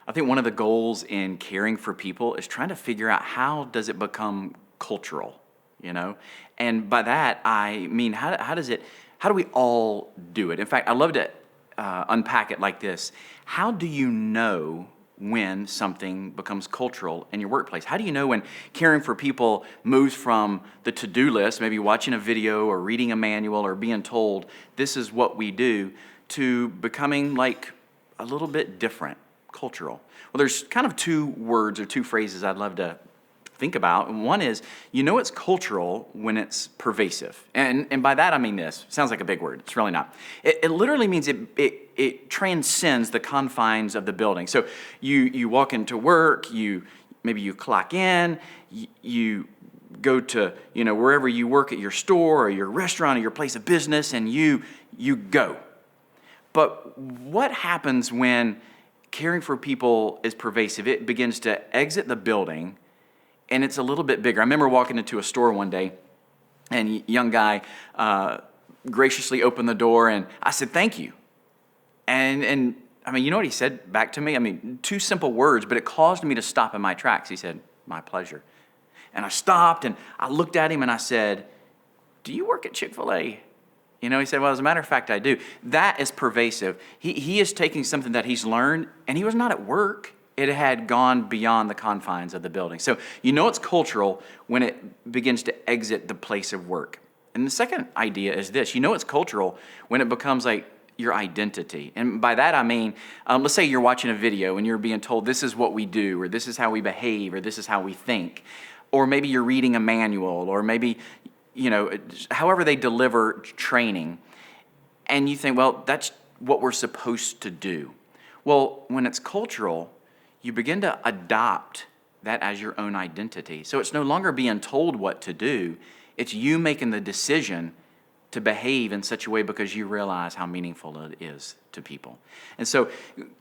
I think one of the goals in caring for people is trying to figure out how does it become cultural, you know? And by that, I mean, how do we all do it? In fact, I love to unpack it like this. How do you know when something becomes cultural in your workplace? How do you know when caring for people moves from the to-do list, maybe watching a video or reading a manual or being told this is what we do, to becoming like a little bit different, cultural? Well, there's kind of two words or two phrases I'd love to think about. And one is, you know it's cultural when it's pervasive. And by that I mean this. Sounds like a big word. It's really not. It literally means it transcends the confines of the building. So you walk into work, maybe you clock in, you go to wherever you work, at your store or your restaurant or your place of business, and you go. But what happens when caring for people is pervasive? It begins to exit the building, and it's a little bit bigger. I remember walking into a store one day, and a young guy graciously opened the door, and I said, "Thank you." And I mean, you know what he said back to me? I mean, two simple words, but it caused me to stop in my tracks. He said, "My pleasure." And I stopped, and I looked at him, and I said, "Do you work at Chick-fil-A?" He said, "Well, as a matter of fact, I do." That is pervasive. He is taking something that he's learned, and he was not at work. It had gone beyond the confines of the building. So it's cultural when it begins to exit the place of work. And the second idea is this. It's cultural when it becomes like your identity. And by that I mean, let's say you're watching a video and you're being told this is what we do, or this is how we behave, or this is how we think. Or maybe you're reading a manual, or maybe however they deliver training, and you think, well, that's what we're supposed to do. Well, when it's cultural, you begin to adopt that as your own identity. So it's no longer being told what to do. It's you making the decision to behave in such a way because you realize how meaningful it is to people. And so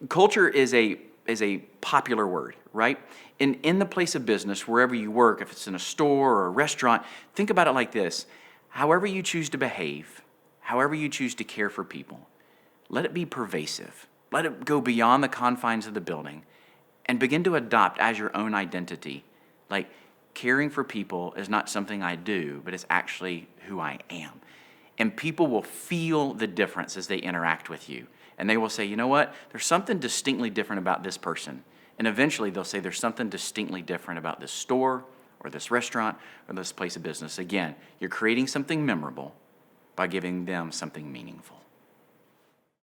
culture is a popular word, right? In the place of business, wherever you work, if it's in a store or a restaurant, think about it like this. However you choose to behave, however you choose to care for people, let it be pervasive. Let it go beyond the confines of the building and begin to adopt as your own identity. Like, caring for people is not something I do, but it's actually who I am. And people will feel the difference as they interact with you. And they will say, you know what? There's something distinctly different about this person. And eventually they'll say there's something distinctly different about this store or this restaurant or this place of business. Again, you're creating something memorable by giving them something meaningful.